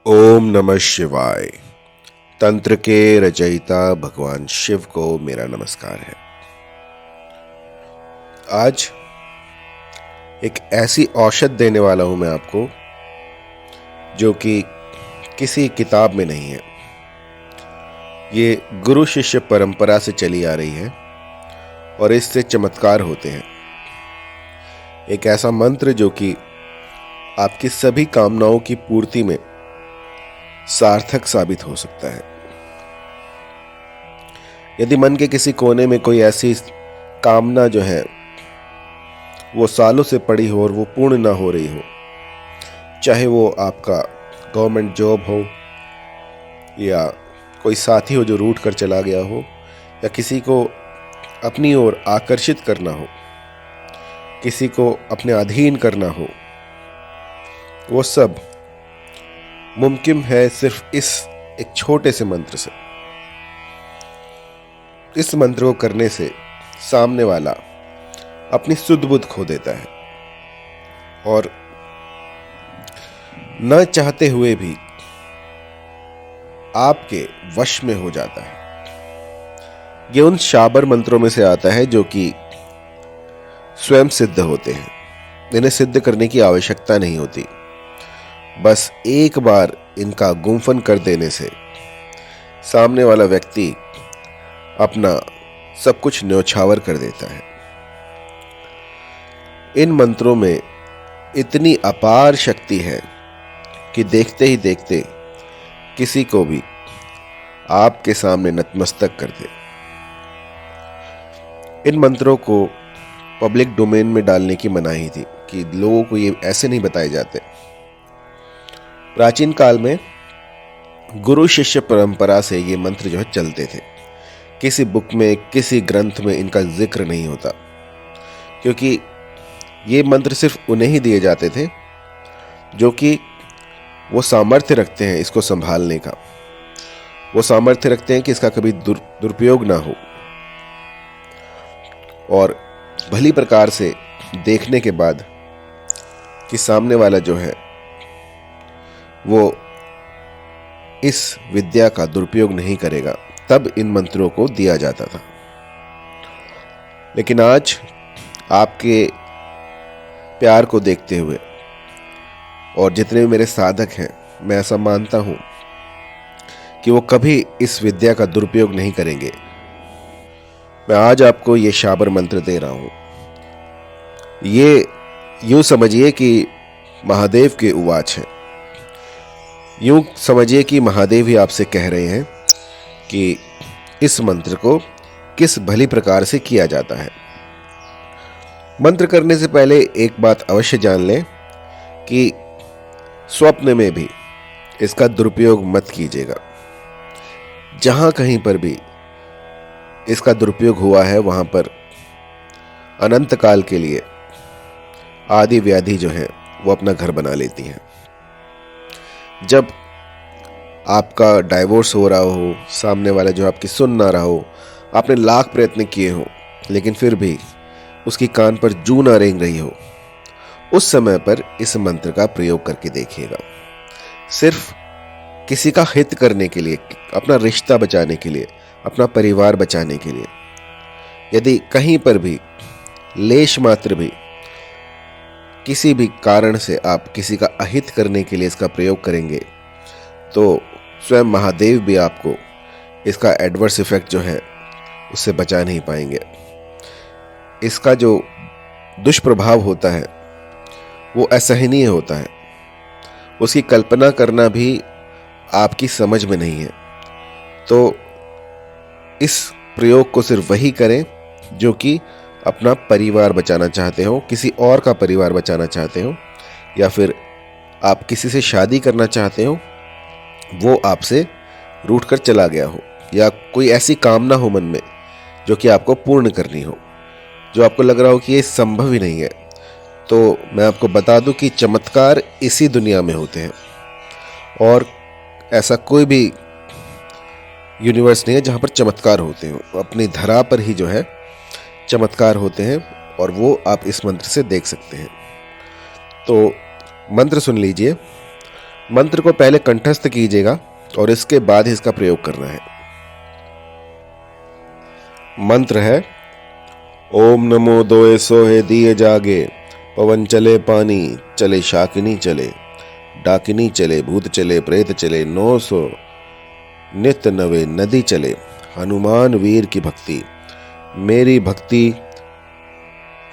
ओम नमः शिवाय। तंत्र के रचयिता भगवान शिव को मेरा नमस्कार है। आज एक ऐसी औषध देने वाला हूं मैं आपको जो कि किसी किताब में नहीं है। ये गुरु शिष्य परंपरा से चली आ रही है और इससे चमत्कार होते हैं। एक ऐसा मंत्र जो कि आपकी सभी कामनाओं की पूर्ति में सार्थक साबित हो सकता है। यदि मन के किसी कोने में कोई ऐसी कामना जो है वो सालों से पड़ी हो और वो पूर्ण ना हो रही हो, चाहे वो आपका गवर्नमेंट जॉब हो या कोई साथी हो जो रूठ कर चला गया हो या किसी को अपनी ओर आकर्षित करना हो, किसी को अपने अधीन करना हो, वो सब मुमकिन है सिर्फ इस एक छोटे से मंत्र से। इस मंत्र को करने से सामने वाला अपनी सुध बुध खो देता है और न चाहते हुए भी आपके वश में हो जाता है। ये उन शाबर मंत्रों में से आता है जो कि स्वयं सिद्ध होते हैं। इन्हें सिद्ध करने की आवश्यकता नहीं होती, बस एक बार इनका गुम्फन कर देने से सामने वाला व्यक्ति अपना सब कुछ न्योछावर कर देता है। इन मंत्रों में इतनी अपार शक्ति है कि देखते ही देखते किसी को भी आपके सामने नतमस्तक कर दे। इन मंत्रों को पब्लिक डोमेन में डालने की मनाही थी कि लोगों को ये ऐसे नहीं बताए जाते। प्राचीन काल में गुरु शिष्य परंपरा से ये मंत्र जो है चलते थे। किसी बुक में, किसी ग्रंथ में इनका जिक्र नहीं होता, क्योंकि ये मंत्र सिर्फ उन्हें ही दिए जाते थे जो कि वो सामर्थ्य रखते हैं इसको संभालने का। वो सामर्थ्य रखते हैं कि इसका कभी दुरुपयोग ना हो और भली प्रकार से देखने के बाद कि सामने वाला जो है वो इस विद्या का दुरुपयोग नहीं करेगा, तब इन मंत्रों को दिया जाता था। लेकिन आज आपके प्यार को देखते हुए और जितने भी मेरे साधक हैं, मैं ऐसा मानता हूं कि वो कभी इस विद्या का दुरुपयोग नहीं करेंगे। मैं आज आपको ये शाबर मंत्र दे रहा हूं। ये यूं समझिए कि महादेव के उवाच है। यूं समझिए कि महादेव ही आपसे कह रहे हैं कि इस मंत्र को किस भली प्रकार से किया जाता है। मंत्र करने से पहले एक बात अवश्य जान लें कि स्वप्न में भी इसका दुरुपयोग मत कीजिएगा। जहां कहीं पर भी इसका दुरुपयोग हुआ है वहां पर अनंत काल के लिए आदि व्याधि जो है वो अपना घर बना लेती हैं। जब आपका डाइवोर्स हो रहा हो, सामने वाला जो आपकी सुन ना रहा हो, आपने लाख प्रयत्न किए हो लेकिन फिर भी उसकी कान पर जूं ना रेंग रही हो, उस समय पर इस मंत्र का प्रयोग करके देखिएगा। सिर्फ किसी का हित करने के लिए, अपना रिश्ता बचाने के लिए, अपना परिवार बचाने के लिए, यदि कहीं पर भी लेश मात्र भी किसी भी कारण से आप किसी का अहित करने के लिए इसका प्रयोग करेंगे तो स्वयं महादेव भी आपको इसका एडवर्स इफेक्ट जो है उससे बचा नहीं पाएंगे। इसका जो दुष्प्रभाव होता है वो असहनीय होता है। उसकी कल्पना करना भी आपकी समझ में नहीं है। तो इस प्रयोग को सिर्फ वही करें जो कि अपना परिवार बचाना चाहते हो, किसी और का परिवार बचाना चाहते हो, या फिर आप किसी से शादी करना चाहते हो, वो आपसे रूठ कर चला गया हो, या कोई ऐसी कामना हो मन में जो कि आपको पूर्ण करनी हो, जो आपको लग रहा हो कि ये संभव ही नहीं है। तो मैं आपको बता दूं कि चमत्कार इसी दुनिया में होते हैं और ऐसा कोई भी यूनिवर्स नहीं है जहां पर चमत्कार होते हो। अपनी धरा पर ही जो है चमत्कार होते हैं और वो आप इस मंत्र से देख सकते हैं। तो मंत्र सुन लीजिए। मंत्र को पहले कंठस्थ कीजिएगा और इसके बाद ही इसका प्रयोग करना है। मंत्र है ओम नमो दोए सोहे दिए जागे, पवन चले पानी चले शाकिनी चले, डाकिनी चले भूत चले प्रेत चले, 900 नित्य नवे नदी चले, हनुमान वीर की भक्ति मेरी भक्ति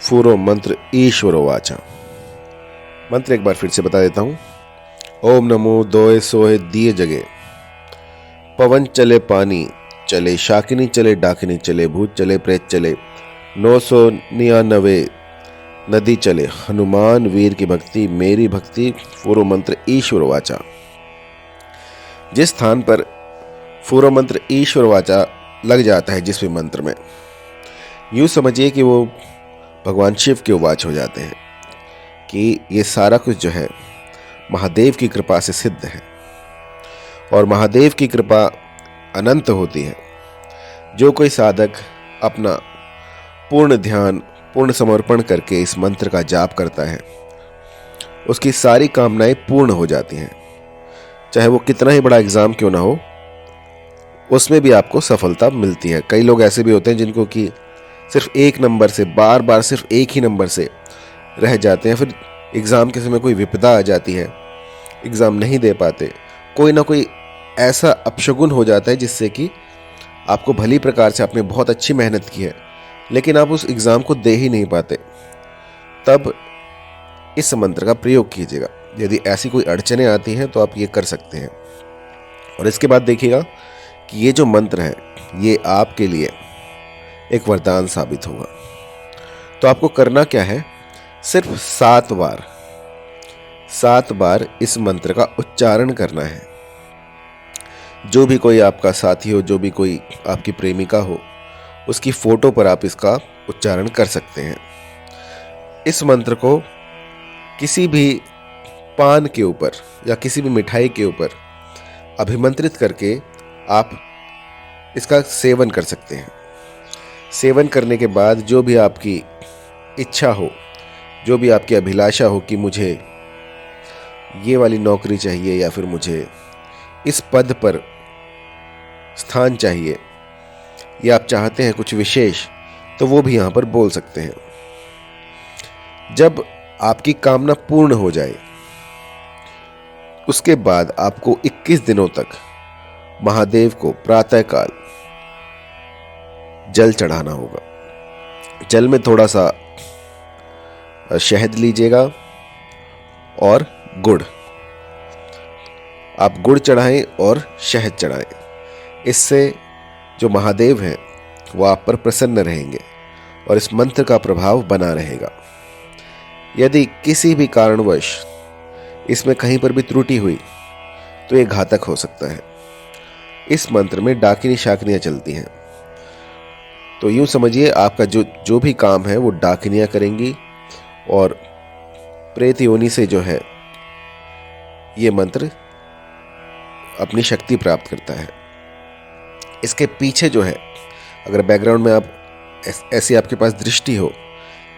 फूरो मंत्र ईश्वरो वाचा। मंत्र एक बार फिर से बता देता हूं। ओम नमो दोए सोहे दिए जगे, पवन चले पानी चले शाकिनी चले, डाकिनी चले भूत चले प्रेत चले, 999 नदी चले, हनुमान वीर की भक्ति मेरी भक्ति फूरो मंत्र ईश्वर वाचा। जिस स्थान पर फूरो मंत्र ईश्वर वाचा लग जाता है जिस भी मंत्र में, यूं समझिए कि वो भगवान शिव के उवाच हो जाते हैं कि ये सारा कुछ जो है महादेव की कृपा से सिद्ध है और महादेव की कृपा अनंत होती है। जो कोई साधक अपना पूर्ण ध्यान पूर्ण समर्पण करके इस मंत्र का जाप करता है उसकी सारी कामनाएं पूर्ण हो जाती हैं। चाहे वो कितना ही बड़ा एग्जाम क्यों ना हो, उसमें भी आपको सफलता मिलती है। कई लोग ऐसे भी होते हैं जिनको कि सिर्फ एक नंबर से बार बार सिर्फ एक ही नंबर से रह जाते हैं, फिर एग्ज़ाम के समय कोई विपदा आ जाती है, एग्ज़ाम नहीं दे पाते, कोई ना कोई ऐसा अपशगुन हो जाता है जिससे कि आपको भली प्रकार से आपने बहुत अच्छी मेहनत की है लेकिन आप उस एग्ज़ाम को दे ही नहीं पाते। तब इस मंत्र का प्रयोग कीजिएगा। यदि ऐसी कोई अड़चनें आती हैं तो आप ये कर सकते हैं। और इसके बाद देखिएगा कि ये जो मंत्र है ये आपके लिए एक वरदान साबित होगा। तो आपको करना क्या है, सिर्फ 7 बार इस मंत्र का उच्चारण करना है। जो भी कोई आपका साथी हो, जो भी कोई आपकी प्रेमिका हो, उसकी फोटो पर आप इसका उच्चारण कर सकते हैं। इस मंत्र को किसी भी पान के ऊपर या किसी भी मिठाई के ऊपर अभिमंत्रित करके आप इसका सेवन कर सकते हैं। सेवन करने के बाद जो भी आपकी इच्छा हो, जो भी आपकी अभिलाषा हो कि मुझे ये वाली नौकरी चाहिए या फिर मुझे इस पद पर स्थान चाहिए या आप चाहते हैं कुछ विशेष, तो वो भी यहाँ पर बोल सकते हैं। जब आपकी कामना पूर्ण हो जाए उसके बाद आपको 21 दिनों तक महादेव को प्रातःकाल जल चढ़ाना होगा। जल में थोड़ा सा शहद लीजिएगा और गुड़, आप गुड़ चढ़ाएं और शहद चढ़ाएं। इससे जो महादेव हैं वो आप पर प्रसन्न रहेंगे और इस मंत्र का प्रभाव बना रहेगा। यदि किसी भी कारणवश इसमें कहीं पर भी त्रुटि हुई तो ये घातक हो सकता है। इस मंत्र में डाकिनी शाकिनियाँ चलती हैं, तो यूं समझिए आपका जो भी काम है वो डाकिनियाँ करेंगी और प्रेत योनि से जो है ये मंत्र अपनी शक्ति प्राप्त करता है। इसके पीछे जो है, अगर बैकग्राउंड में आप ऐसी आपके पास दृष्टि हो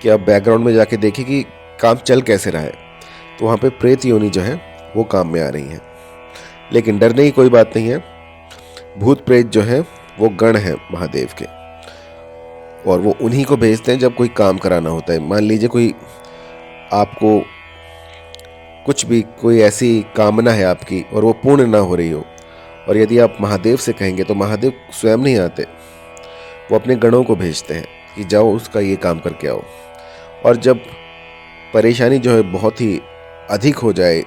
कि आप बैकग्राउंड में जाके देखें कि काम चल कैसे रहा है, तो वहाँ पे प्रेत योनि जो है वो काम में आ रही है। लेकिन डरने की कोई बात नहीं है। भूत प्रेत जो है वो गण है महादेव के और वो उन्हीं को भेजते हैं जब कोई काम कराना होता है। मान लीजिए कोई आपको कुछ भी कोई ऐसी कामना है आपकी और वो पूर्ण ना हो रही हो, और यदि आप महादेव से कहेंगे तो महादेव स्वयं नहीं आते, वो अपने गणों को भेजते हैं कि जाओ उसका ये काम करके आओ। और जब परेशानी जो है बहुत ही अधिक हो जाए,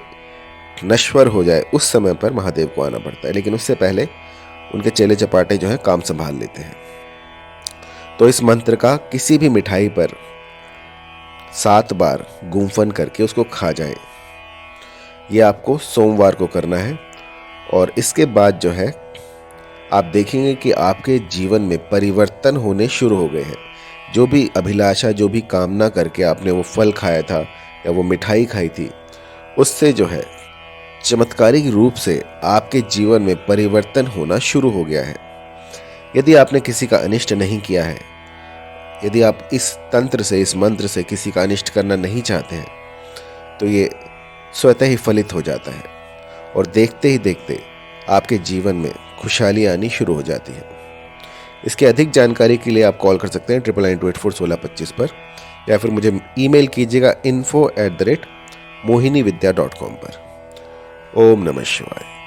नश्वर हो जाए, उस समय पर महादेव को आना पड़ता है। लेकिन उससे पहले उनके चेले चपाटे जो है काम संभाल लेते हैं। तो इस मंत्र का किसी भी मिठाई पर 7 बार गुम्फन करके उसको खा जाए। ये आपको सोमवार को करना है और इसके बाद जो है आप देखेंगे कि आपके जीवन में परिवर्तन होने शुरू हो गए हैं। जो भी अभिलाषा, जो भी कामना करके आपने वो फल खाया था या वो मिठाई खाई थी, उससे जो है चमत्कारिक रूप से आपके जीवन में परिवर्तन होना शुरू हो गया है। यदि आपने किसी का अनिष्ट नहीं किया है, यदि आप इस तंत्र से, इस मंत्र से किसी का अनिष्ट करना नहीं चाहते हैं, तो ये स्वतः ही फलित हो जाता है और देखते ही देखते आपके जीवन में खुशहाली आनी शुरू हो जाती है। इसके अधिक जानकारी के लिए आप कॉल कर सकते हैं 9992841625 पर, या फिर मुझे ईमेल कीजिएगा info@mohinividya.com पर। ओम नमः शिवाय।